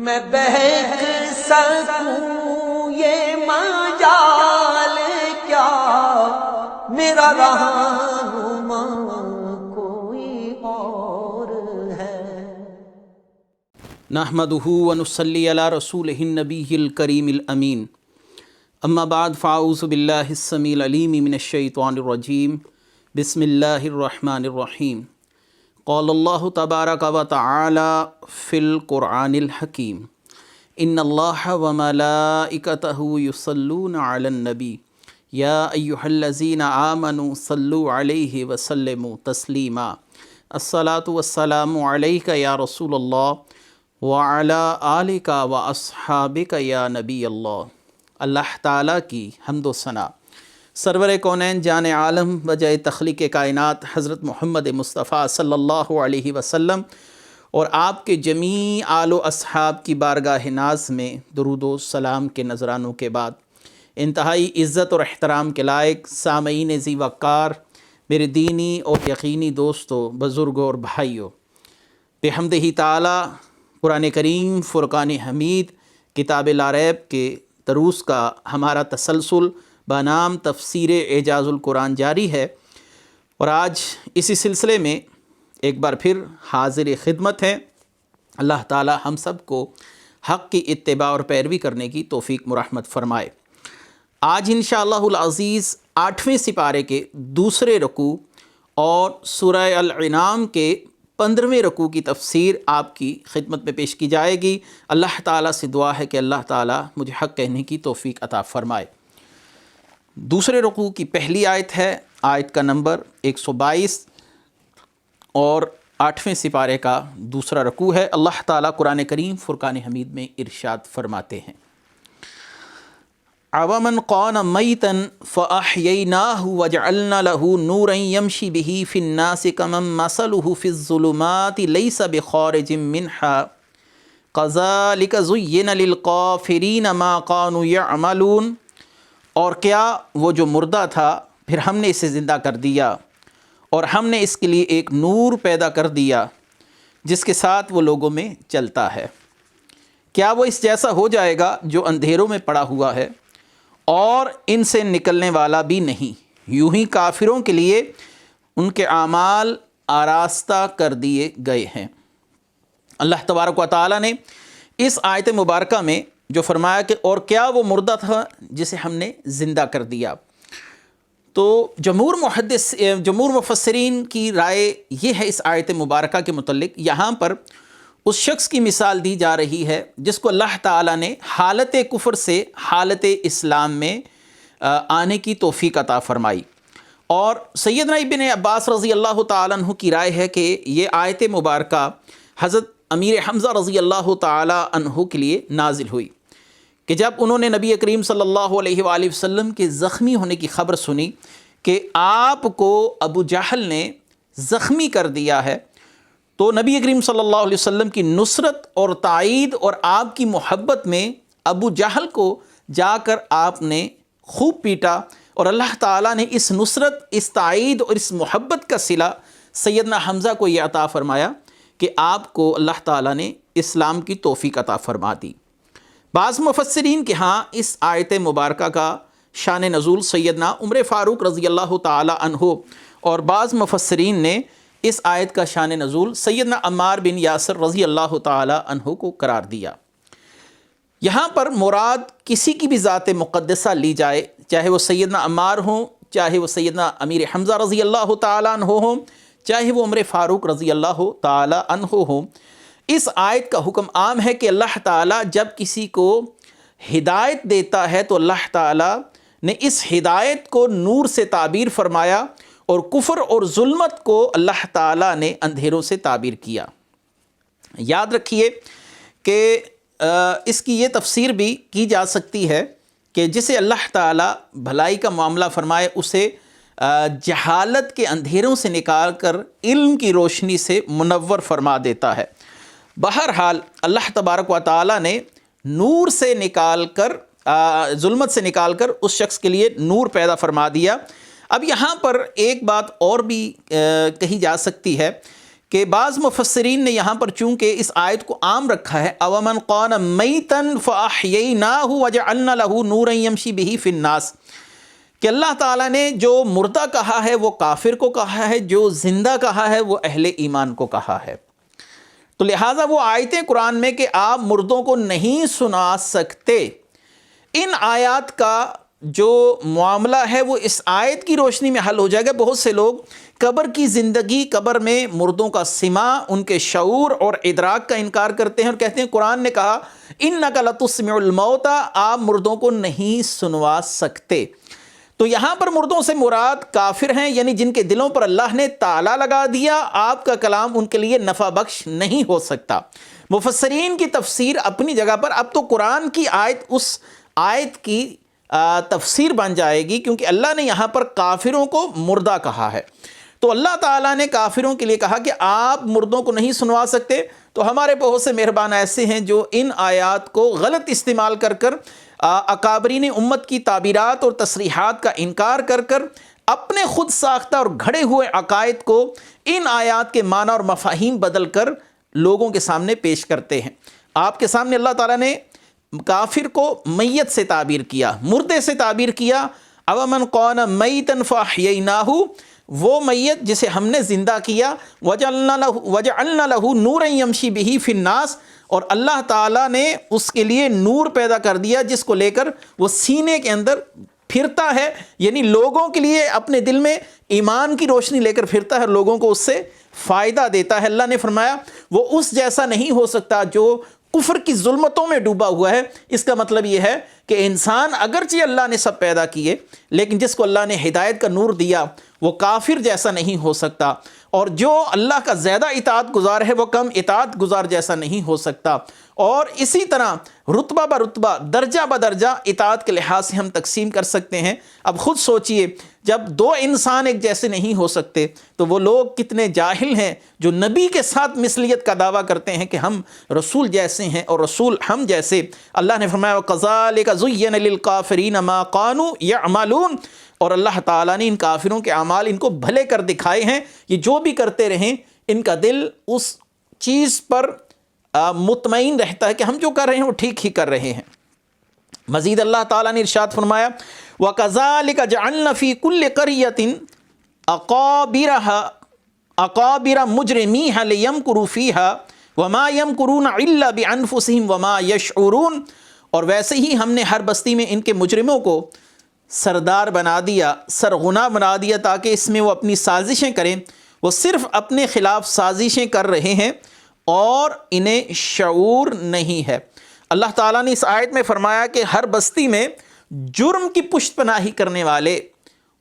میں بہک سکوں یہ مجال کیا، میرا رہنما کوئی اور ہے۔ نحمدہ ونصلی علی رسولہ النبی الکریم الامین، اما بعد فاعوذ باللہ السمیع العلیم من الشیطان الرجیم، بسم اللہ الرحمن الرحیم۔ قال اللہ تبارک و تعالی فی القرآن الحکیم، ان اللہ وملائکتہ یصلون علی النبی یا ایہا الذین آمنوا صلوا علیہ وسلموا تسلیما۔ الصلاۃ والسلام علیک یا رسول اللہ وعلی آلک واصحابک یا نبی اللہ۔ اللہ تعالیٰ کی حمد و ثنا، سرور کونین جان عالم وجہ تخلیق کائنات حضرت محمد مصطفیٰ صلی اللہ علیہ وسلم اور آپ کے جمیع آل و اصحاب کی بارگاہ ناز میں درود و سلام کے نذرانوں کے بعد، انتہائی عزت اور احترام کے لائق سامعین ذی وقار، میرے دینی اور یقینی دوستوں، بزرگوں اور بھائیوں، بحمدہ تعالی قرآن کریم فرقان حمید کتاب لا ریب کے دروس کا ہمارا تسلسل بنام تفسیر اعجاز القرآن جاری ہے، اور آج اسی سلسلے میں ایک بار پھر حاضر خدمت ہے۔ اللہ تعالی ہم سب کو حق کی اتباع اور پیروی کرنے کی توفیق مرحمت فرمائے۔ آج انشاءاللہ العزیز 8ویں سپارے کے دوسرے رکوع اور سورہ الانعام کے 15ویں رکوع کی تفسیر آپ کی خدمت میں پیش کی جائے گی۔ اللہ تعالیٰ سے دعا ہے کہ اللہ تعالیٰ مجھے حق کہنے کی توفیق عطا فرمائے۔ دوسرے رکوع کی پہلی آیت ہے، آیت کا نمبر 122 اور 8ویں سپارے کا دوسرا رکوع ہے۔ اللہ تعالیٰ قرآن کریم فرقان حمید میں ارشاد فرماتے ہیں، أَوَمَنْ كَانَ مَيْتًا فَأَحْيَيْنَاهُ وَجَعَلْنَا لَهُ نُورًا يَمْشِي بِهِ فِي النَّاسِ كَمَنْ مَثَلُهُ فِي الظُّلُمَاتِ لَيْسَ بِخَارِجٍ مِّنْهَا كَذَلِكَ زُيِّنَ لِلْكَافِرِينَ مَا كَانُوا يَعْمَلُونَ۔ اور کیا وہ جو مردہ تھا پھر ہم نے اسے زندہ کر دیا، اور ہم نے اس کے لیے ایک نور پیدا کر دیا جس کے ساتھ وہ لوگوں میں چلتا ہے، کیا وہ اس جیسا ہو جائے گا جو اندھیروں میں پڑا ہوا ہے اور ان سے نکلنے والا بھی نہیں؟ یوں ہی کافروں کے لیے ان کے اعمال آراستہ کر دیے گئے ہیں۔ اللہ تبارک و تعالیٰ نے اس آیت مبارکہ میں جو فرمایا کہ اور کیا وہ مردہ تھا جسے ہم نے زندہ کر دیا، تو جمہور مفسرین کی رائے یہ ہے اس آیت مبارکہ کے متعلق، یہاں پر اس شخص کی مثال دی جا رہی ہے جس کو اللہ تعالیٰ نے حالت کفر سے حالت اسلام میں آنے کی توفیق عطا فرمائی۔ اور سیدنا ابن عباس رضی اللہ تعالیٰ عنہ کی رائے ہے کہ یہ آیت مبارکہ حضرت امیر حمزہ رضی اللہ تعالیٰ عنہ کے لیے نازل ہوئی کہ جب انہوں نے نبی کریم صلی اللہ علیہ وآلہ وسلم کے زخمی ہونے کی خبر سنی کہ آپ کو ابو جہل نے زخمی کر دیا ہے، تو نبی کریم صلی اللہ علیہ وسلم کی نصرت اور تائید اور آپ کی محبت میں ابو جہل کو جا کر آپ نے خوب پیٹا، اور اللہ تعالیٰ نے اس نصرت، اس تائید اور اس محبت کا صلہ سیدنا حمزہ کو یہ عطا فرمایا کہ آپ کو اللہ تعالیٰ نے اسلام کی توفیق عطا فرما دی۔ بعض مفسرین کے ہاں اس آیت مبارکہ کا شان نزول سیدنا عمر فاروق رضی اللہ تعالی عنہ، اور بعض مفسرین نے اس آیت کا شان نزول سیدنا عمار بن یاسر رضی اللہ تعالی عنہ کو قرار دیا۔ یہاں پر مراد کسی کی بھی ذات مقدسہ لی جائے، چاہے وہ سیدنا عمار ہوں، چاہے وہ سیدنا امیر حمزہ رضی اللہ تعالی عنہ ہوں، چاہے وہ عمر فاروق رضی اللہ تعالی عنہ ہوں، اس آیت کا حکم عام ہے کہ اللہ تعالیٰ جب کسی کو ہدایت دیتا ہے تو اللہ تعالیٰ نے اس ہدایت کو نور سے تعبیر فرمایا، اور کفر اور ظلمت کو اللہ تعالیٰ نے اندھیروں سے تعبیر کیا۔ یاد رکھیے کہ اس کی یہ تفسیر بھی کی جا سکتی ہے کہ جسے اللہ تعالیٰ بھلائی کا معاملہ فرمائے اسے جہالت کے اندھیروں سے نکال کر علم کی روشنی سے منور فرما دیتا ہے۔ بہرحال اللہ تبارک و تعالیٰ نے نور سے نکال کر، ظلمت سے نکال کر اس شخص کے لیے نور پیدا فرما دیا۔ اب یہاں پر ایک بات اور بھی کہی جا سکتی ہے کہ بعض مفسرین نے یہاں پر چونکہ اس آیت کو عام رکھا ہے اومن قان میتن فاحییناہ وجعلنا لہ نورا یمشی بہ فی الناس، کہ اللہ تعالیٰ نے جو مردہ کہا ہے وہ کافر کو کہا ہے، جو زندہ کہا ہے وہ اہل ایمان کو کہا ہے۔ تو لہٰذا وہ آیتیں قرآن میں کہ آپ مردوں کو نہیں سنا سکتے، ان آیات کا جو معاملہ ہے وہ اس آیت کی روشنی میں حل ہو جائے گا۔ بہت سے لوگ قبر کی زندگی، قبر میں مردوں کا سماع، ان کے شعور اور ادراک کا انکار کرتے ہیں اور کہتے ہیں قرآن نے کہا اِنَّكَ لَتُسْمِعُ الْمَوْتَى، آپ مردوں کو نہیں سنوا سکتے۔ تو یہاں پر مردوں سے مراد کافر ہیں، یعنی جن کے دلوں پر اللہ نے تالا لگا دیا، آپ کا کلام ان کے لیے نفع بخش نہیں ہو سکتا۔ مفسرین کی تفسیر اپنی جگہ پر، اب تو قرآن کی آیت اس آیت کی تفسیر بن جائے گی، کیونکہ اللہ نے یہاں پر کافروں کو مردہ کہا ہے۔ تو اللہ تعالیٰ نے کافروں کے لیے کہا کہ آپ مردوں کو نہیں سنوا سکتے، تو ہمارے بہت سے مہربان ایسے ہیں جو ان آیات کو غلط استعمال کر کر اکابرین امت کی تعبیرات اور تصریحات کا انکار کر کر اپنے خود ساختہ اور گھڑے ہوئے عقائد کو ان آیات کے معنی اور مفاہیم بدل کر لوگوں کے سامنے پیش کرتے ہیں۔ آپ کے سامنے اللہ تعالیٰ نے کافر کو میت سے تعبیر کیا، مردے سے تعبیر کیا۔ اومن قان میتن فاحییناہ، وہ میت جسے ہم نے زندہ کیا، وجعلنا لہ نورا یمشی بہ فی الناس، اور اللہ تعالیٰ نے اس کے لیے نور پیدا کر دیا جس کو لے کر وہ سینے کے اندر پھرتا ہے، یعنی لوگوں کے لیے اپنے دل میں ایمان کی روشنی لے کر پھرتا ہے، لوگوں کو اس سے فائدہ دیتا ہے۔ اللہ نے فرمایا وہ اس جیسا نہیں ہو سکتا جو کفر کی ظلمتوں میں ڈوبا ہوا ہے۔ اس کا مطلب یہ ہے کہ انسان اگرچہ اللہ نے سب پیدا کیے، لیکن جس کو اللہ نے ہدایت کا نور دیا وہ کافر جیسا نہیں ہو سکتا، اور جو اللہ کا زیادہ اطاعت گزار ہے وہ کم اطاعت گزار جیسا نہیں ہو سکتا۔ اور اسی طرح رتبہ برتبہ، درجہ بدرجہ اطاعت کے لحاظ سے ہم تقسیم کر سکتے ہیں۔ اب خود سوچئے، جب دو انسان ایک جیسے نہیں ہو سکتے تو وہ لوگ کتنے جاہل ہیں جو نبی کے ساتھ مثلیت کا دعویٰ کرتے ہیں کہ ہم رسول جیسے ہیں اور رسول ہم جیسے۔ اللہ نے فرمایا وَكَذَلِكَ زُيِّنَ لِلْكَافِرِينَ مَا كَانُوا يَعْمَلُونَ، اور اللہ تعالیٰ نے ان کافروں کے اعمال ان کو بھلے کر دکھائے ہیں، یہ جو بھی کرتے رہیں ان کا دل اس چیز پر مطمئن رہتا ہے کہ ہم جو کر رہے ہیں وہ ٹھیک ہی کر رہے ہیں۔ مزید اللہ تعالیٰ نے ارشاد فرمایا وَكَذَلِكَ جَعَلْنَا فِي كُلِّ قَرْيَةٍ أَقَابِرَ مُجْرِمِيهَا لِيَمْكُرُوا فِيهَا وَمَا يَمْكُرُونَ إِلَّا بِأَنفُسِهِمْ وَمَا يَشْعُرُونَ، اور ویسے ہی ہم نے ہر بستی میں ان کے مجرموں کو سردار بنا دیا، سرغنہ بنا دیا، تاکہ اس میں وہ اپنی سازشیں کریں۔ وہ صرف اپنے خلاف سازشیں کر رہے ہیں اور انہیں شعور نہیں ہے۔ اللہ تعالیٰ نے اس آیت میں فرمایا کہ ہر بستی میں جرم کی پشت پناہی کرنے والے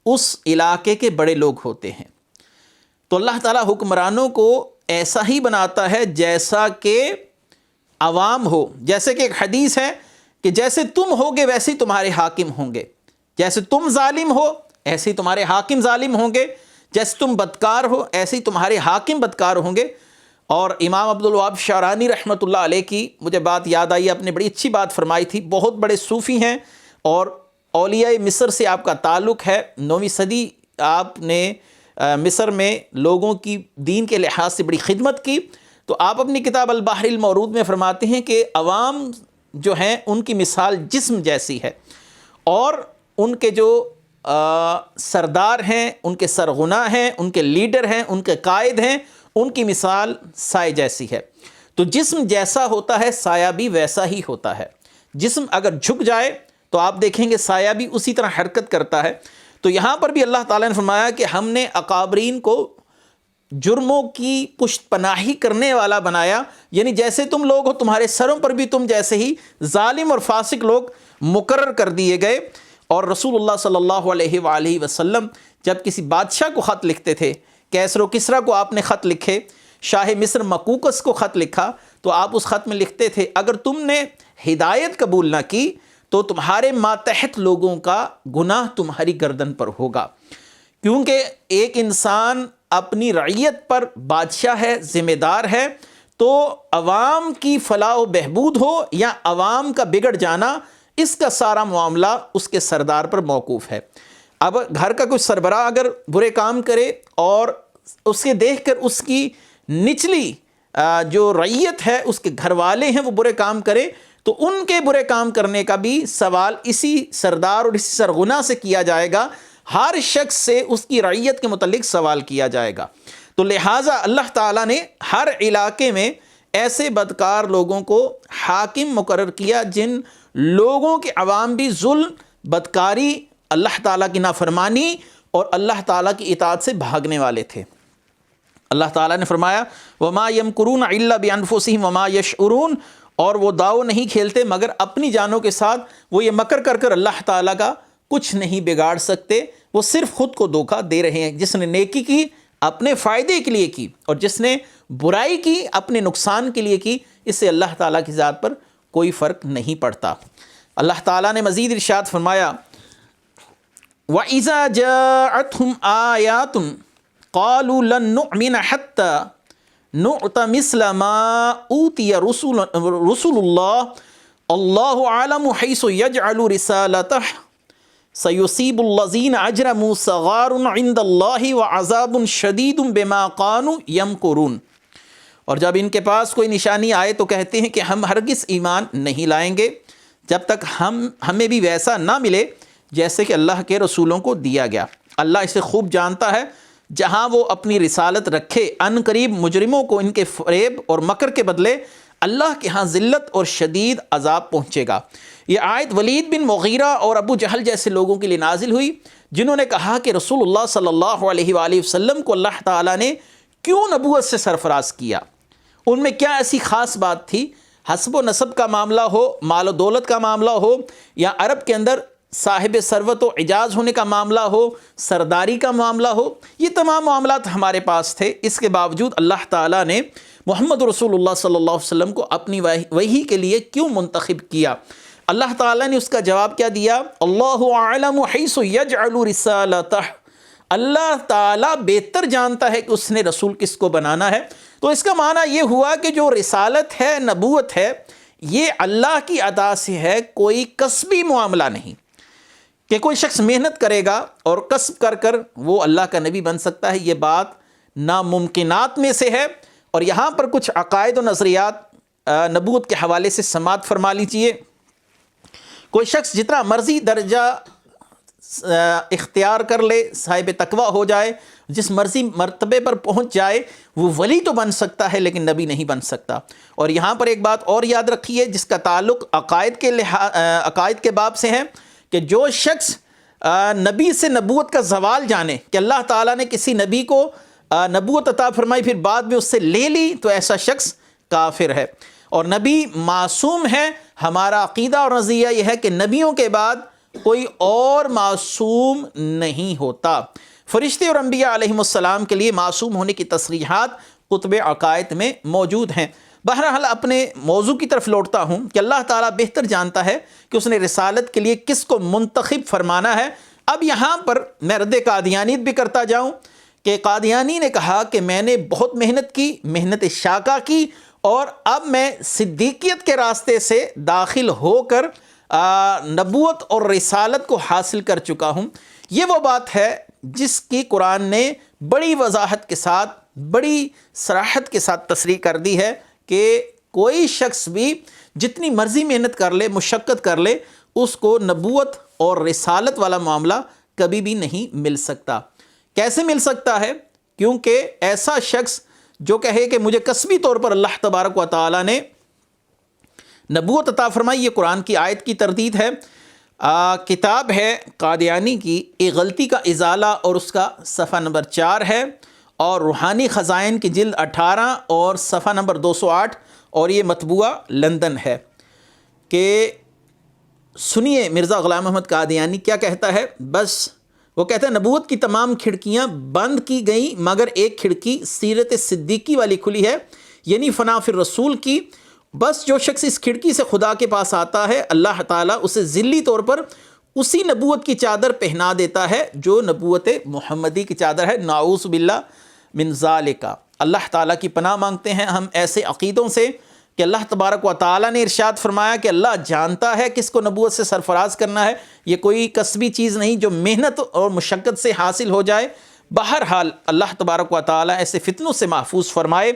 اس علاقے کے بڑے لوگ ہوتے ہیں۔ تو اللہ تعالیٰ حکمرانوں کو ایسا ہی بناتا ہے جیسا کہ عوام ہو۔ جیسے کہ ایک حدیث ہے کہ جیسے تم ہوگے ویسے ہی تمہارے حاکم ہوں گے، جیسے تم ظالم ہو ایسے ہی تمہارے حاکم ظالم ہوں گے، جیسے تم بدکار ہو ایسے ہی تمہارے حاکم بدکار ہوں گے۔ اور امام عبدالوہاب شعرانی رحمۃ اللہ علیہ کی مجھے بات یاد آئی، آپ نے بڑی اچھی بات فرمائی تھی۔ بہت بڑے صوفی ہیں اور اولیاء مصر سے آپ کا تعلق ہے، 9ویں صدی آپ نے مصر میں لوگوں کی دین کے لحاظ سے بڑی خدمت کی۔ تو آپ اپنی کتاب البحر المورود میں فرماتے ہیں کہ عوام جو ہیں ان کی مثال جسم جیسی ہے، اور ان کے جو سردار ہیں، ان کے سرغنہ ہیں، ان کے لیڈر ہیں، ان کے قائد ہیں، ان کی مثال سائے جیسی ہے۔ تو جسم جیسا ہوتا ہے سایہ بھی ویسا ہی ہوتا ہے۔ جسم اگر جھک جائے تو آپ دیکھیں گے سایہ بھی اسی طرح حرکت کرتا ہے۔ تو یہاں پر بھی اللہ تعالیٰ نے فرمایا کہ ہم نے اکابرین کو جرموں کی پشت پناہی کرنے والا بنایا، یعنی جیسے تم لوگ ہو تمہارے سروں پر بھی تم جیسے ہی ظالم اور فاسق لوگ مقرر کر دیے گئے۔ اور رسول اللہ صلی اللہ علیہ وآلہ وسلم جب کسی بادشاہ کو خط لکھتے تھے، کیسر و کسریٰ کو آپ نے خط لکھے، شاہ مصر مقوقس کو خط لکھا، تو آپ اس خط میں لکھتے تھے اگر تم نے ہدایت قبول نہ کی تو تمہارے ماتحت لوگوں کا گناہ تمہاری گردن پر ہوگا، کیونکہ ایک انسان اپنی رعیت پر بادشاہ ہے، ذمہ دار ہے، تو عوام کی فلاح و بہبود ہو یا عوام کا بگڑ جانا، اس کا سارا معاملہ اس کے سردار پر موقوف ہے۔ اب گھر کا کوئی سربراہ اگر برے کام کرے اور اس کے دیکھ کر اس کی نچلی جو رعیت ہے اس کے گھر والے ہیں وہ برے کام کریں تو ان کے برے کام کرنے کا بھی سوال اسی سردار اور اسی سرغنہ سے کیا جائے گا، ہر شخص سے اس کی رعیت کے متعلق سوال کیا جائے گا۔ تو لہٰذا اللہ تعالیٰ نے ہر علاقے میں ایسے بدکار لوگوں کو حاکم مقرر کیا جن لوگوں کے عوام بھی ظلم، بدکاری، اللہ تعالیٰ کی نافرمانی اور اللہ تعالیٰ کی اطاعت سے بھاگنے والے تھے۔ اللہ تعالیٰ نے فرمایا وَمَا يَمْكُرُونَ إِلَّا بِأَنفُسِهِمْ وَمَا يَشْعُرُونَ، اور وہ داؤ نہیں کھیلتے مگر اپنی جانوں کے ساتھ وہ یہ مکر کر کر اللہ تعالیٰ کا کچھ نہیں بگاڑ سکتے، وہ صرف خود کو دھوکہ دے رہے ہیں۔ جس نے نیکی کی اپنے فائدے کے لیے کی اور جس نے برائی کی اپنے نقصان کے لیے کی، اس سے اللہ تعالیٰ کی ذات پر کوئی فرق نہیں پڑتا۔ اللہ تعالیٰ نے مزید ارشاد فرمایا وَإِذَا جَاءَتْهُمْ آيَاتٌ قَالُوا لَن نُؤْمِنَ حَتَّى نُؤْتَ مِثْلَ مَا أُوتِيَ رُسُلُ اللَّهِ اللَّهُ أَعْلَمُ حَيْثُ يَجْعَلُ رِسَالَتَهُ سَيُصِيبُ الَّذِينَ أَجْرَمُوا صَغَارٌ عِندَ اللَّهِ وَعَذَابٌ شَدِيدٌ بِمَا كَانُوا يَمْكُرُونَ۔ اور جب ان کے پاس کوئی نشانی آئے تو کہتے ہیں کہ ہم ہرگز ایمان نہیں لائیں گے جب تک ہمیں بھی ویسا نہ ملے جیسے کہ اللہ کے رسولوں کو دیا گیا۔ اللہ اسے خوب جانتا ہے، جہاں وہ اپنی رسالت رکھے ان قریب مجرموں کو ان کے فریب اور مکر کے بدلے اللہ کے ہاں ذلت اور شدید عذاب پہنچے گا۔ یہ آیت ولید بن مغیرہ اور ابو جہل جیسے لوگوں کے لیے نازل ہوئی جنہوں نے کہا کہ رسول اللہ صلی اللہ علیہ وآلہ وسلم کو اللہ تعالیٰ نے کیوں نبوت سے سرفراز کیا؟ ان میں کیا ایسی خاص بات تھی؟ حسب و نسب کا معاملہ ہو، مال و دولت کا معاملہ ہو، یا عرب کے اندر صاحب ثروت و اعجاز ہونے کا معاملہ ہو، سرداری کا معاملہ ہو، یہ تمام معاملات ہمارے پاس تھے۔ اس کے باوجود اللہ تعالیٰ نے محمد رسول اللہ صلی اللہ علیہ وسلم کو اپنی وحی کے لیے کیوں منتخب کیا؟ اللہ تعالیٰ نے اس کا جواب کیا دیا؟ اللہ اعلم حیث یجعل رسالتہ، اللہ تعالیٰ بہتر جانتا ہے کہ اس نے رسول کس کو بنانا ہے۔ تو اس کا معنی یہ ہوا کہ جو رسالت ہے، نبوت ہے، یہ اللہ کی عطا سے ہے، کوئی کسبی معاملہ نہیں کہ کوئی شخص محنت کرے گا اور کسب کر کر وہ اللہ کا نبی بن سکتا ہے۔ یہ بات ناممکنات میں سے ہے۔ اور یہاں پر کچھ عقائد و نظریات نبوت کے حوالے سے سماعت فرما لیجئے۔ کوئی شخص جتنا مرضی درجہ اختیار کر لے، صاحب تقویٰ ہو جائے، جس مرضی مرتبے پر پہنچ جائے، وہ ولی تو بن سکتا ہے لیکن نبی نہیں بن سکتا۔ اور یہاں پر ایک بات اور یاد رکھیے جس کا تعلق عقائد کے باب سے ہے کہ جو شخص نبی سے نبوت کا زوال جانے کہ اللہ تعالیٰ نے کسی نبی کو نبوت عطا فرمائی پھر بعد میں اس سے لے لی، تو ایسا شخص کافر ہے۔ اور نبی معصوم ہے۔ ہمارا عقیدہ اور نظریہ یہ ہے کہ نبیوں کے بعد کوئی اور معصوم نہیں ہوتا۔ فرشتے اور انبیاء علیہم السلام کے لیے معصوم ہونے کی تصریحات کتب عقائد میں موجود ہیں۔ بہرحال اپنے موضوع کی طرف لوٹتا ہوں کہ اللہ تعالیٰ بہتر جانتا ہے کہ اس نے رسالت کے لیے کس کو منتخب فرمانا ہے۔ اب یہاں پر میں رد قادیانیت بھی کرتا جاؤں کہ قادیانی نے کہا کہ میں نے بہت محنت کی، محنت شاقہ کی، اور اب میں صدیقیت کے راستے سے داخل ہو کر نبوت اور رسالت کو حاصل کر چکا ہوں۔ یہ وہ بات ہے جس کی قرآن نے بڑی وضاحت کے ساتھ، بڑی صراحت کے ساتھ تصریح کر دی ہے کہ کوئی شخص بھی جتنی مرضی محنت کر لے، مشقت کر لے، اس کو نبوت اور رسالت والا معاملہ کبھی بھی نہیں مل سکتا۔ کیسے مل سکتا ہے؟ کیونکہ ایسا شخص جو کہے کہ مجھے کسبی طور پر اللہ تبارک و تعالیٰ نے نبوت عطا فرمائی، یہ قرآن کی آیت کی تردید ہے۔ کتاب ہے قادیانی کی ایک غلطی کا ازالہ اور اس کا صفحہ نمبر 4 ہے، اور روحانی خزائن کی جلد 18 اور صفحہ نمبر 208، اور یہ مطبوعہ لندن ہے۔ کہ سنیے مرزا غلام احمد قادیانی کیا کہتا ہے۔ بس وہ کہتا ہے نبوت کی تمام کھڑکیاں بند کی گئیں مگر ایک کھڑکی سیرت صدیقی والی کھلی ہے، یعنی فنا فی الرسول کی۔ بس جو شخص اس کھڑکی سے خدا کے پاس آتا ہے، اللہ تعالیٰ اسے ذلی طور پر اسی نبوت کی چادر پہنا دیتا ہے جو نبوت محمدی کی چادر ہے۔ نعوذ باللہ من ذالک۔ اللہ تعالیٰ کی پناہ مانگتے ہیں ہم ایسے عقیدوں سے کہ اللہ تبارک و تعالیٰ نے ارشاد فرمایا کہ اللہ جانتا ہے کس کو نبوت سے سرفراز کرنا ہے۔ یہ کوئی کسبی چیز نہیں جو محنت اور مشقت سے حاصل ہو جائے، بہرحال اللہ تبارک و تعالیٰ ایسے فتنوں سے محفوظ فرمائے۔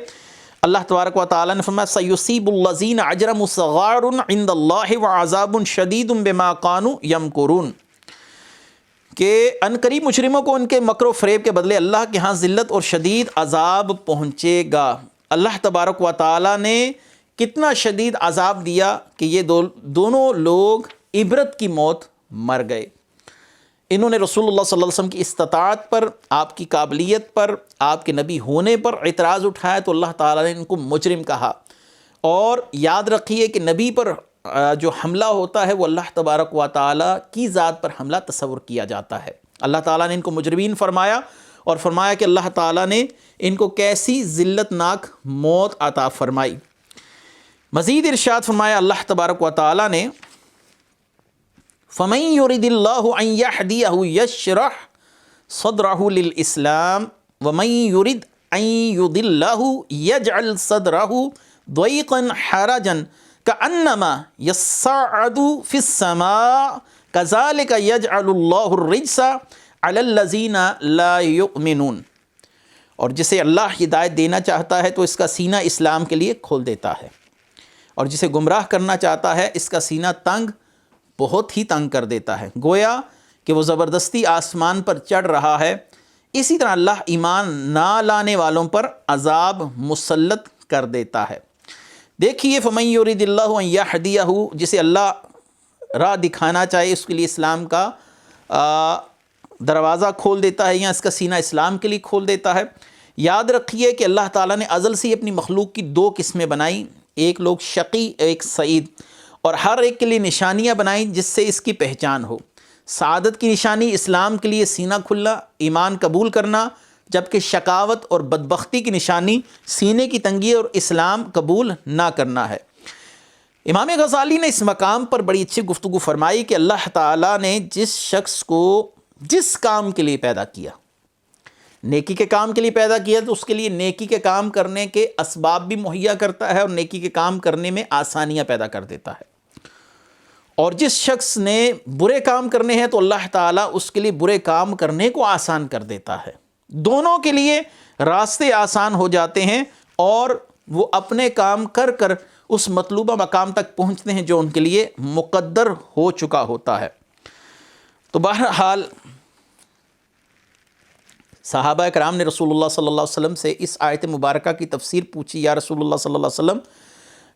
اللہ تبارک و تعالیٰ نے فرمایا سَيُصِيبُ الَّذِينَ أَجْرَمُوا صَغَارٌ عِندَ اللَّهِ وَعَذَابٌ شَدِيدٌ بِمَا كَانُوا يَمْكُرُونَ، کہ عنقریب مجرموں کو ان کے مکر و فریب کے بدلے اللہ کے ہاں ذلت اور شدید عذاب پہنچے گا۔ اللہ تبارک و تعالیٰ نے کتنا شدید عذاب دیا کہ یہ دونوں لوگ عبرت کی موت مر گئے۔ انہوں نے رسول اللہ صلی اللہ علیہ وسلم کی استطاعت پر، آپ کی قابلیت پر، آپ کے نبی ہونے پر اعتراض اٹھایا تو اللہ تعالیٰ نے ان کو مجرم کہا۔ اور یاد رکھیے کہ نبی پر جو حملہ ہوتا ہے وہ اللہ تبارک و تعالیٰ کی ذات پر حملہ تصور کیا جاتا ہے۔ اللہ تعالیٰ نے ان کو مجرمین فرمایا اور فرمایا کہ اللہ تعالیٰ نے ان کو کیسی ذلت ناک موت عطا فرمائی۔ مزید ارشاد فرمایا اللہ تبارک و تعالیٰ نے فَمَن يُرِدِ اللَّهُ أَن يَهْدِيَهُ يَشْرَحْ صَدْرَهُ لِلْإِسْلَامِ وَمَن يُرِدْ أَن يُضِلَّهُ يَجْعَلْ صَدْرَهُ ضَيْقًا حَرَجًا كَأَنَّمَا يَصَّعَّدُ فِي السَّمَاءِ كَذَلِكَ يَجْعَلُ اللَّهُ الرِّجْسَ عَلَى الَّذِينَ لَا يُؤْمِنُونَ، اور جسے اللہ ہدایت دینا چاہتا ہے تو اس کا سینہ اسلام کے لیے کھول دیتا ہے، اور جسے گمراہ کرنا چاہتا ہے اس کا سینہ تنگ، بہت ہی تنگ کر دیتا ہے، گویا کہ وہ زبردستی آسمان پر چڑھ رہا ہے۔ اسی طرح اللہ ایمان نہ لانے والوں پر عذاب مسلط کر دیتا ہے۔ دیکھیے فَمَن يُرِدِ اللَّهُ أَن يَهْدِيَهُ، جسے اللہ راہ دکھانا چاہے اس کے لیے اسلام کا دروازہ کھول دیتا ہے، یا اس کا سینہ اسلام کے لیے کھول دیتا ہے۔ یاد رکھیے کہ اللہ تعالیٰ نے ازل سے ہی اپنی مخلوق کی دو قسمیں بنائی، ایک لوگ شقی ایک سعید، اور ہر ایک کے لیے نشانیاں بنائیں جس سے اس کی پہچان ہو۔ سعادت کی نشانی اسلام کے لیے سینہ کھلنا، ایمان قبول کرنا، جبکہ شقاوت اور بدبختی کی نشانی سینے کی تنگی اور اسلام قبول نہ کرنا ہے۔ امام غزالی نے اس مقام پر بڑی اچھی گفتگو فرمائی کہ اللہ تعالیٰ نے جس شخص کو جس کام کے لیے پیدا کیا، نیکی کے کام کے لیے پیدا کیا، تو اس کے لیے نیکی کے کام کرنے کے اسباب بھی مہیا کرتا ہے اور نیکی کے کام کرنے میں آسانیاں پیدا کر دیتا ہے۔ اور جس شخص نے برے کام کرنے ہیں تو اللہ تعالیٰ اس کے لیے برے کام کرنے کو آسان کر دیتا ہے۔ دونوں کے لیے راستے آسان ہو جاتے ہیں اور وہ اپنے کام کر کر اس مطلوبہ مقام تک پہنچتے ہیں جو ان کے لیے مقدر ہو چکا ہوتا ہے۔ تو بہرحال صحابہ کرام نے رسول اللہ صلی اللہ علیہ وسلم سے اس آیت مبارکہ کی تفسیر پوچھی، یا رسول اللہ صلی اللہ علیہ وسلم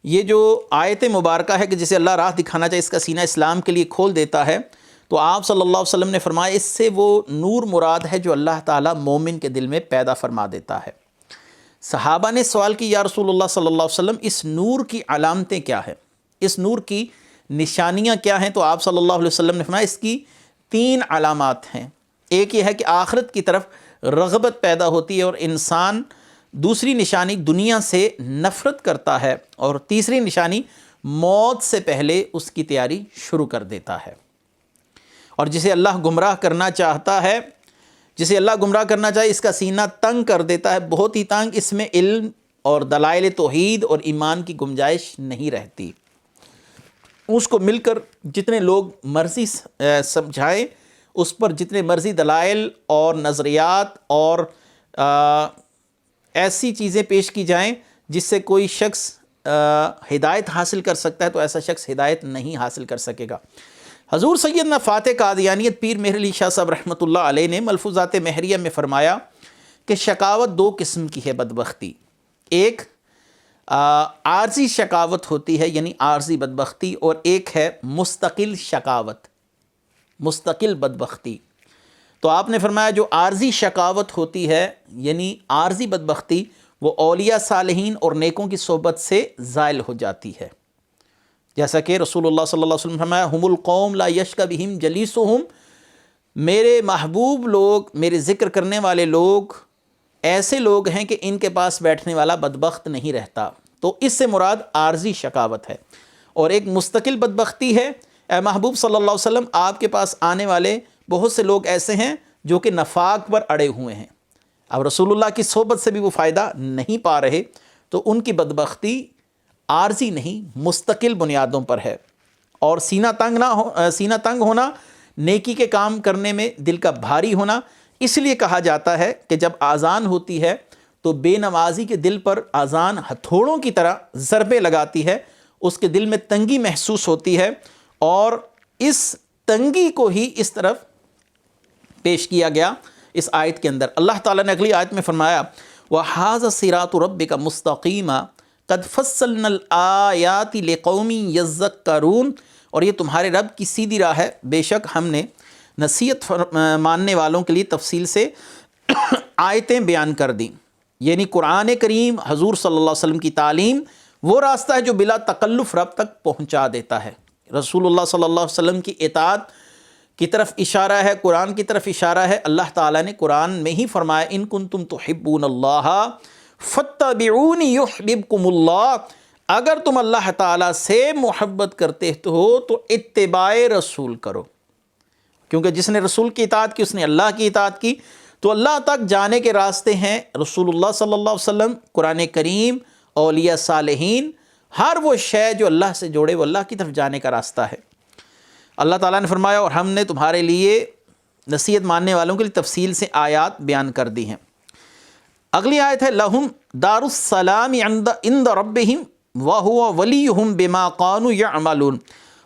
یہ جو آیت مبارکہ ہے کہ جسے اللہ راہ دکھانا چاہے اس کا سینہ اسلام کے لیے کھول دیتا ہے، تو آپ صلی اللہ علیہ وسلم نے فرمایا اس سے وہ نور مراد ہے جو اللہ تعالیٰ مومن کے دل میں پیدا فرما دیتا ہے۔ صحابہ نے سوال کی یا رسول اللہ صلی اللہ علیہ وسلم اس نور کی علامتیں کیا ہیں، اس نور کی نشانیاں کیا ہیں؟ تو آپ صلی اللہ علیہ وسلم نے فرمایا اس کی 3 علامات ہیں۔ ایک یہ ہے کہ آخرت کی طرف رغبت پیدا ہوتی ہے اور انسان، دوسری نشانی دنیا سے نفرت کرتا ہے، اور تیسری نشانی موت سے پہلے اس کی تیاری شروع کر دیتا ہے۔ اور جسے اللہ گمراہ کرنا چاہتا ہے، جسے اللہ گمراہ کرنا چاہے اس کا سینہ تنگ کر دیتا ہے، بہت ہی تنگ، اس میں علم اور دلائل توحید اور ایمان کی گنجائش نہیں رہتی۔ اس کو مل کر جتنے لوگ مرضی سمجھائیں، اس پر جتنے مرضی دلائل اور نظریات اور ایسی چیزیں پیش کی جائیں جس سے کوئی شخص ہدایت حاصل کر سکتا ہے، تو ایسا شخص ہدایت نہیں حاصل کر سکے گا۔ حضور سیدنا فاتح قادیانیت پیر مہر علی شاہ صاحب رحمۃ اللہ علیہ نے ملفوظات مہریہ میں فرمایا کہ شقاوت 2 قسم کی ہے، بدبختی۔ ایک عارضی شقاوت ہوتی ہے، یعنی عارضی بدبختی، اور ایک ہے مستقل شقاوت، مستقل بدبختی۔ تو آپ نے فرمایا جو عارضی شقاوت ہوتی ہے، یعنی عارضی بدبختی، وہ اولیاء صالحین اور نیکوں کی صحبت سے زائل ہو جاتی ہے، جیسا کہ رسول اللہ صلی اللہ علیہ وسلم نے فرمایا ہم القوم لا یشقی بہم جلیسہم، میرے محبوب لوگ، میرے ذکر کرنے والے لوگ ایسے لوگ ہیں کہ ان کے پاس بیٹھنے والا بدبخت نہیں رہتا۔ تو اس سے مراد عارضی شقاوت ہے، اور ایک مستقل بدبختی ہے، اے محبوب صلی اللہ علیہ وسلم آپ کے پاس آنے والے بہت سے لوگ ایسے ہیں جو کہ نفاق پر اڑے ہوئے ہیں، اب رسول اللہ کی صحبت سے بھی وہ فائدہ نہیں پا رہے، تو ان کی بدبختی عارضی نہیں مستقل بنیادوں پر ہے۔ اور سینہ تنگ ہونا، نیکی کے کام کرنے میں دل کا بھاری ہونا، اس لیے کہا جاتا ہے کہ جب اذان ہوتی ہے تو بے نمازی کے دل پر اذان ہتھوڑوں کی طرح ضربیں لگاتی ہے، اس کے دل میں تنگی محسوس ہوتی ہے، اور اس تنگی کو ہی اس طرف پیش کیا گیا اس آیت کے اندر۔ اللہ تعالیٰ نے اگلی آیت میں فرمایا وَهَذَا صِرَاطُ رَبِّكَ مُسْتَقِيمًا قَدْ فَصَّلْنَا الْآيَاتِ لِقَوْمٍ يَذَّكَّرُونَ، اور یہ تمہارے رب کی سیدھی راہ ہے، بے شک ہم نے نصیحت ماننے والوں کے لیے تفصیل سے آیتیں بیان کر دیں۔ یعنی قرآن کریم، حضور صلی اللہ علیہ وسلم کی تعلیم وہ راستہ ہے جو بلا تکلف رب تک پہنچا دیتا ہے۔ رسول اللہ صلی اللہ علیہ وسلم کی اطاعت کی طرف اشارہ ہے، قرآن کی طرف اشارہ ہے۔ اللہ تعالیٰ نے قرآن میں ہی فرمایا ان کنتم تحبون اللہ فاتبعونی یحببکم اللہ، اگر تم اللہ تعالیٰ سے محبت کرتے ہو تو اتباع رسول کرو، کیونکہ جس نے رسول کی اطاعت کی اس نے اللہ کی اطاعت کی۔ تو اللہ تک جانے کے راستے ہیں رسول اللہ صلی اللہ علیہ وسلم، قرآن کریم، اولیاء صالحین، ہر وہ شے جو اللہ سے جوڑے وہ اللہ کی طرف جانے کا راستہ ہے۔ اللہ تعالیٰ نے فرمایا اور ہم نے تمہارے لیے نصیحت ماننے والوں کے لیے تفصیل سے آیات بیان کر دی ہیں۔ اگلی آیت ہے لہم دار السلام عند ربہم وہو ولیہم بما کانوا یعملون،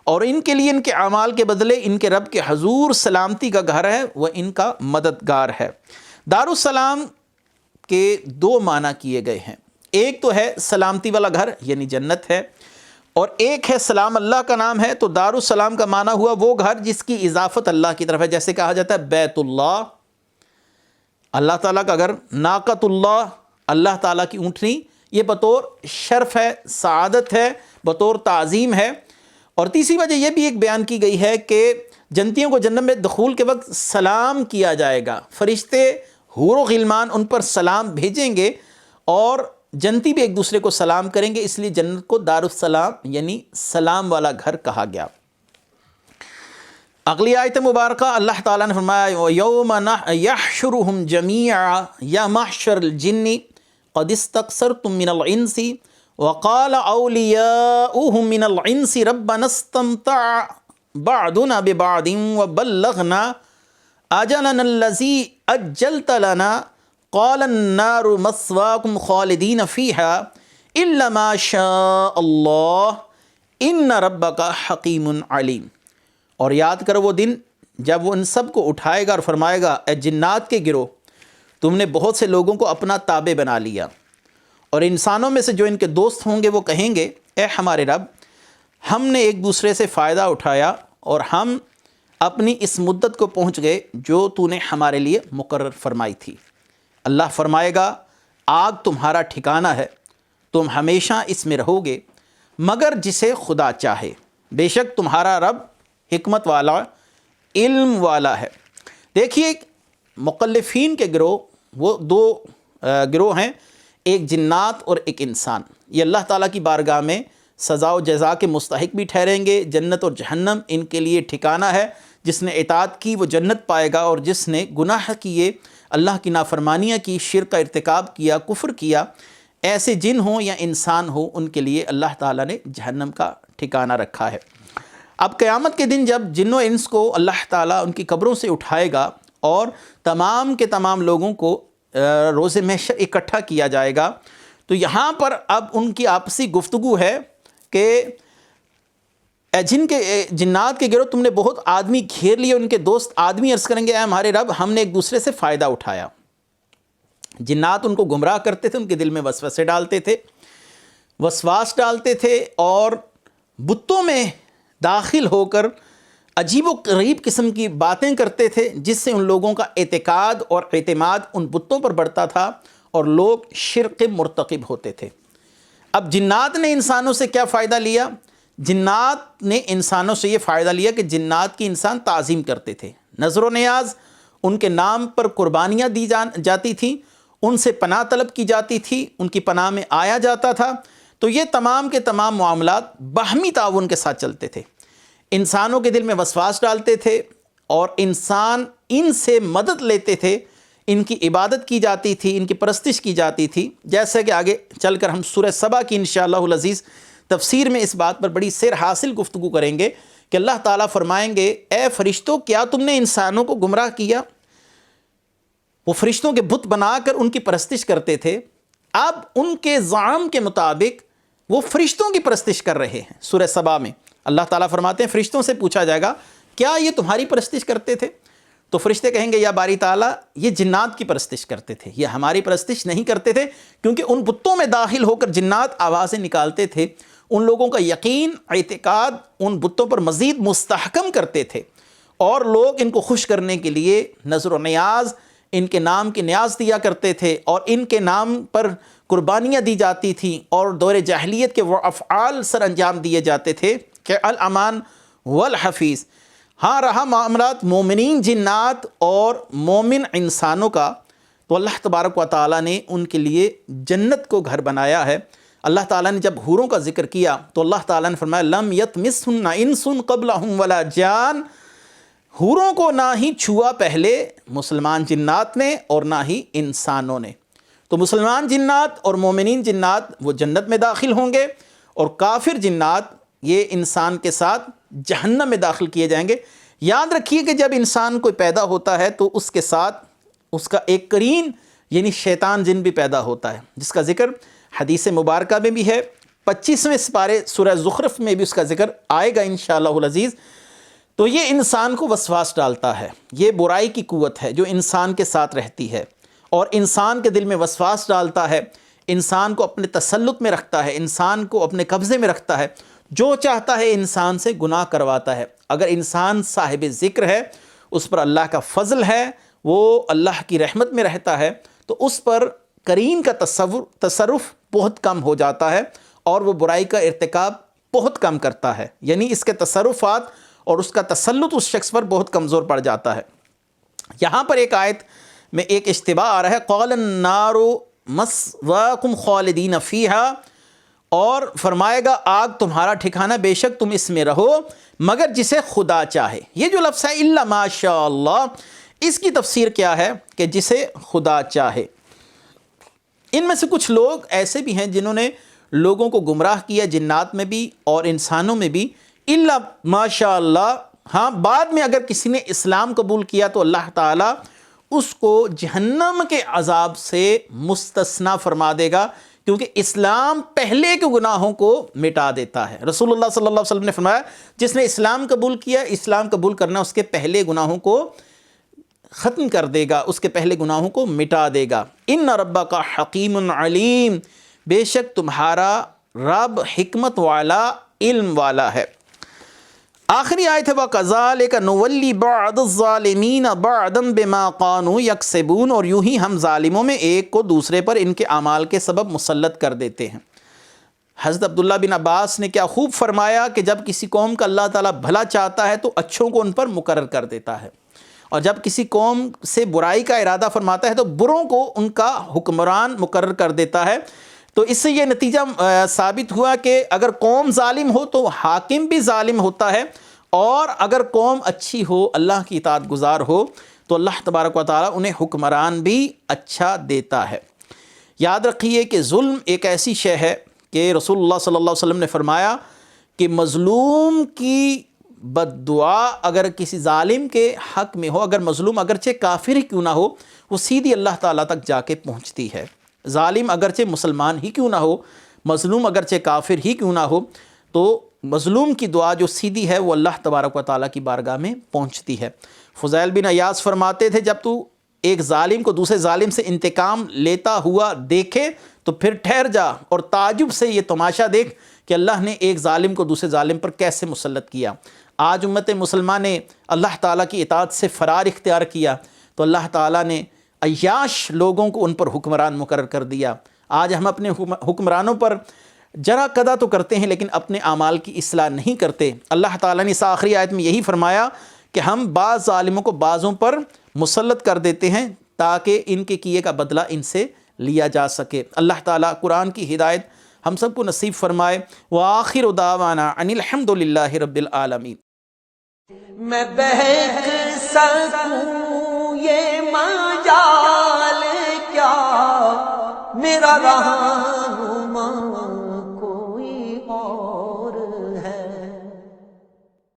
اور ان کے لیے ان کے اعمال کے بدلے ان کے رب کے حضور سلامتی کا گھر ہے، وہ ان کا مددگار ہے۔ دار السلام کے دو معنی کیے گئے ہیں، ایک تو ہے سلامتی والا گھر یعنی جنت ہے، اور ایک ہے سلام اللہ کا نام ہے۔ تو دار السلام کا معنی ہوا وہ گھر جس کی اضافت اللہ کی طرف ہے، جیسے کہا جاتا ہے بیت اللہ، اللہ تعالیٰ کا گھر، ناقۃ اللہ، اللہ تعالیٰ کی اونٹنی، یہ بطور شرف ہے، سعادت ہے، بطور تعظیم ہے۔ اور تیسری وجہ یہ بھی ایک بیان کی گئی ہے کہ جنتیوں کو جنت میں دخول کے وقت سلام کیا جائے گا، فرشتے حور و غلمان ان پر سلام بھیجیں گے اور جنتی بھی ایک دوسرے کو سلام کریں گے، اس لیے جنت کو دار السلام یعنی سلام والا گھر کہا گیا۔ اگلی آیت مبارکہ اللہ تعالیٰ نے فرمایا یوم یحشرہم جمیعا یا محشر الجن قد استکثرتم من الانس وقال اولیاؤہم من الانس ربنا استمتع بعضنا ببعض وبلغنا اجلنا الذی اجلت لنا قال النار مثواکم خالدین فیہا الا ما شاء اللہ ان ربک حکیم علیم۔ اور یاد کرو وہ دن جب وہ ان سب کو اٹھائے گا اور فرمائے گا اے جنات کے گروہ، تم نے بہت سے لوگوں کو اپنا تابع بنا لیا، اور انسانوں میں سے جو ان کے دوست ہوں گے وہ کہیں گے اے ہمارے رب، ہم نے ایک دوسرے سے فائدہ اٹھایا اور ہم اپنی اس مدت کو پہنچ گئے جو تو نے ہمارے لیے مقرر فرمائی تھی۔ اللہ فرمائے گا آگ تمہارا ٹھکانہ ہے، تم ہمیشہ اس میں رہو گے مگر جسے خدا چاہے، بے شک تمہارا رب حکمت والا، علم والا ہے۔ دیکھیے مکلفین کے گروہ وہ دو گروہ ہیں، ایک جنات اور ایک انسان، یہ اللہ تعالیٰ کی بارگاہ میں سزا و جزا کے مستحق بھی ٹھہریں گے۔ جنت اور جہنم ان کے لیے ٹھکانہ ہے، جس نے اطاعت کی وہ جنت پائے گا، اور جس نے گناہ کیے، اللہ کی نافرمانیاں کی، شرک کا ارتکاب کیا، کفر کیا، ایسے جن ہوں یا انسان ہو، ان کے لیے اللہ تعالیٰ نے جہنم کا ٹھکانہ رکھا ہے۔ اب قیامت کے دن جب جن و انس کو اللہ تعالیٰ ان کی قبروں سے اٹھائے گا اور تمام کے تمام لوگوں کو روز محشر اکٹھا کیا جائے گا، تو یہاں پر اب ان کی آپسی گفتگو ہے کہ جنات کے گروہ تم نے بہت آدمی گھیر لیے، ان کے دوست آدمی عرض کریں گے اے ہمارے رب، ہم نے ایک دوسرے سے فائدہ اٹھایا۔ جنات ان کو گمراہ کرتے تھے، ان کے دل میں وسوسے ڈالتے تھے، وسواس ڈالتے تھے، اور بتوں میں داخل ہو کر عجیب و غریب قسم کی باتیں کرتے تھے، جس سے ان لوگوں کا اعتقاد اور اعتماد ان بتوں پر بڑھتا تھا اور لوگ شرک مرتکب ہوتے تھے۔ اب جنات نے انسانوں سے کیا فائدہ لیا؟ جنات نے انسانوں سے یہ فائدہ لیا کہ جنات کی انسان تعظیم کرتے تھے، نظر و نیاز ان کے نام پر قربانیاں دی جاتی تھیں، ان سے پناہ طلب کی جاتی تھی، ان کی پناہ میں آیا جاتا تھا۔ تو یہ تمام کے تمام معاملات باہمی تعاون کے ساتھ چلتے تھے، انسانوں کے دل میں وسواس ڈالتے تھے اور انسان ان سے مدد لیتے تھے، ان کی عبادت کی جاتی تھی، ان کی پرستش کی جاتی تھی، جیسے کہ آگے چل کر ہم سورہ سبا کی انشاءاللہ العزیز تفسیر میں اس بات پر بڑی سیر حاصل گفتگو کریں گے کہ اللہ تعالیٰ فرمائیں گے اے فرشتوں کیا تم نے انسانوں کو گمراہ کیا؟ وہ فرشتوں کے بت بنا کر ان کی پرستش کرتے تھے، اب ان کے زعم کے مطابق وہ فرشتوں کی پرستش کر رہے ہیں۔ سورہ سبا میں اللہ تعالیٰ فرماتے ہیں فرشتوں سے پوچھا جائے گا کیا یہ تمہاری پرستش کرتے تھے؟ تو فرشتے کہیں گے یا باری تعالیٰ یہ جنات کی پرستش کرتے تھے، یہ ہماری پرستش نہیں کرتے تھے، کیونکہ ان بتوں میں داخل ہو کر جنات آوازیں نکالتے تھے، ان لوگوں کا یقین اعتقاد ان بتوں پر مزید مستحکم کرتے تھے، اور لوگ ان کو خوش کرنے کے لیے نظر و نیاز، ان کے نام کی نیاز دیا کرتے تھے، اور ان کے نام پر قربانیاں دی جاتی تھیں، اور دور جاہلیت کے وہ افعال سر انجام دیے جاتے تھے کہ الامان والحفیظ۔ ہاں رہا معاملات مومنین جنات اور مومن انسانوں کا، تو اللہ تبارک و تعالیٰ نے ان کے لیے جنت کو گھر بنایا ہے۔ اللہ تعالیٰ نے جب حوروں کا ذکر کیا تو اللہ تعالیٰ نے فرمایا لم یطمثہن انس قبلہم ولا جان، حوروں کو نہ ہی چھوا پہلے مسلمان جنات نے اور نہ ہی انسانوں نے۔ تو مسلمان جنات اور مومنین جنات وہ جنت میں داخل ہوں گے، اور کافر جنات یہ انسان کے ساتھ جہنم میں داخل کیے جائیں گے۔ یاد رکھیے کہ جب انسان کوئی پیدا ہوتا ہے تو اس کے ساتھ اس کا ایک قرین یعنی شیطان جن بھی پیدا ہوتا ہے، جس کا ذکر حدیث مبارکہ میں بھی ہے، 25ویں سپارے سورہ زخرف میں بھی اس کا ذکر آئے گا انشاءاللہ العزیز۔ تو یہ انسان کو وسواس ڈالتا ہے، یہ برائی کی قوت ہے جو انسان کے ساتھ رہتی ہے، اور انسان کے دل میں وسواس ڈالتا ہے، انسان کو اپنے تسلط میں رکھتا ہے، انسان کو اپنے قبضے میں رکھتا ہے، جو چاہتا ہے انسان سے گناہ کرواتا ہے۔ اگر انسان صاحب ذکر ہے، اس پر اللہ کا فضل ہے، وہ اللہ کی رحمت میں رہتا ہے، تو اس پر قرین کا تصرف بہت کم ہو جاتا ہے، اور وہ برائی کا ارتکاب بہت کم کرتا ہے، یعنی اس کے تصرفات اور اس کا تسلط اس شخص پر بہت کمزور پڑ جاتا ہے۔ یہاں پر ایک آیت میں ایک اشتباہ آ رہا ہے، قال النار مثواکم خالدین فیہا، اور فرمائے گا آگ تمہارا ٹھکانہ، بے شک تم اس میں رہو مگر جسے خدا چاہے۔ یہ جو لفظ ہے الا ماشاء اللہ، اس کی تفسیر کیا ہے کہ جسے خدا چاہے۔ ان میں سے کچھ لوگ ایسے بھی ہیں جنہوں نے لوگوں کو گمراہ کیا، جنات میں بھی اور انسانوں میں بھی، الا ماشاء اللہ۔ ہاں بعد میں اگر کسی نے اسلام قبول کیا تو اللہ تعالیٰ اس کو جہنم کے عذاب سے مستثنی فرما دے گا، کیونکہ اسلام پہلے کے گناہوں کو مٹا دیتا ہے۔ رسول اللہ صلی اللہ علیہ وسلم نے فرمایا جس نے اسلام قبول کیا، اسلام قبول کرنا اس کے پہلے گناہوں کو ختم کر دے گا، اس کے پہلے گناہوں کو مٹا دے گا۔ ان ربک حکیم علیم، بے شک تمہارا رب حکمت والا، علم والا ہے۔ آخری آیت ہے وَكَذَلِكَ نُوَلِّي بَعْضَ الظَّالِمِينَ بَعْضًا بِمَا قَانُوا يَكْسِبُونَ، اور یوں ہی ہم ظالموں میں ایک کو دوسرے پر ان کے اعمال کے سبب مسلط کر دیتے ہیں۔ حضرت عبداللہ بن عباس نے کیا خوب فرمایا کہ جب کسی قوم کا اللہ تعالیٰ بھلا چاہتا ہے تو اچھوں کو ان پر مقرر کر دیتا ہے، اور جب کسی قوم سے برائی کا ارادہ فرماتا ہے تو بروں کو ان کا حکمران مقرر کر دیتا ہے۔ تو اس سے یہ نتیجہ ثابت ہوا کہ اگر قوم ظالم ہو تو حاکم بھی ظالم ہوتا ہے، اور اگر قوم اچھی ہو، اللہ کی اطاعت گزار ہو، تو اللہ تبارک و تعالیٰ انہیں حکمران بھی اچھا دیتا ہے۔ یاد رکھیے کہ ظلم ایک ایسی شے ہے کہ رسول اللہ صلی اللہ علیہ وسلم نے فرمایا کہ مظلوم کی بد دعا اگر کسی ظالم کے حق میں ہو، اگر مظلوم اگرچہ کافر ہی کیوں نہ ہو، وہ سیدھی اللہ تعالیٰ تک جا کے پہنچتی ہے۔ ظالم اگرچہ مسلمان ہی کیوں نہ ہو، مظلوم اگرچہ کافر ہی کیوں نہ ہو، تو مظلوم کی دعا جو سیدھی ہے وہ اللہ تبارک و تعالیٰ کی بارگاہ میں پہنچتی ہے۔ فضیل بن عیاض فرماتے تھے جب تو ایک ظالم کو دوسرے ظالم سے انتقام لیتا ہوا دیکھے تو پھر ٹھہر جا اور تعجب سے یہ تماشا دیکھ کہ اللہ نے ایک ظالم کو دوسرے ظالم پر کیسے مسلط کیا۔ آج امت مسلمہ نے اللہ تعالیٰ کی اطاعت سے فرار اختیار کیا تو اللہ تعالیٰ نے عیاش لوگوں کو ان پر حکمران مقرر کر دیا۔ آج ہم اپنے حکمرانوں پر جرا قدا تو کرتے ہیں لیکن اپنے اعمال کی اصلاح نہیں کرتے۔ اللہ تعالیٰ نے اس آخری آیت میں یہی فرمایا کہ ہم بعض ظالموں کو بعضوں پر مسلط کر دیتے ہیں تاکہ ان کے کیے کا بدلہ ان سے لیا جا سکے۔ اللہ تعالیٰ قرآن کی ہدایت ہم سب کو نصیب فرمائے۔ وآخر دعوانا ان الحمد للہ رب العالمین۔ میں بہک سکوں یہ مجال کیا میرا رہا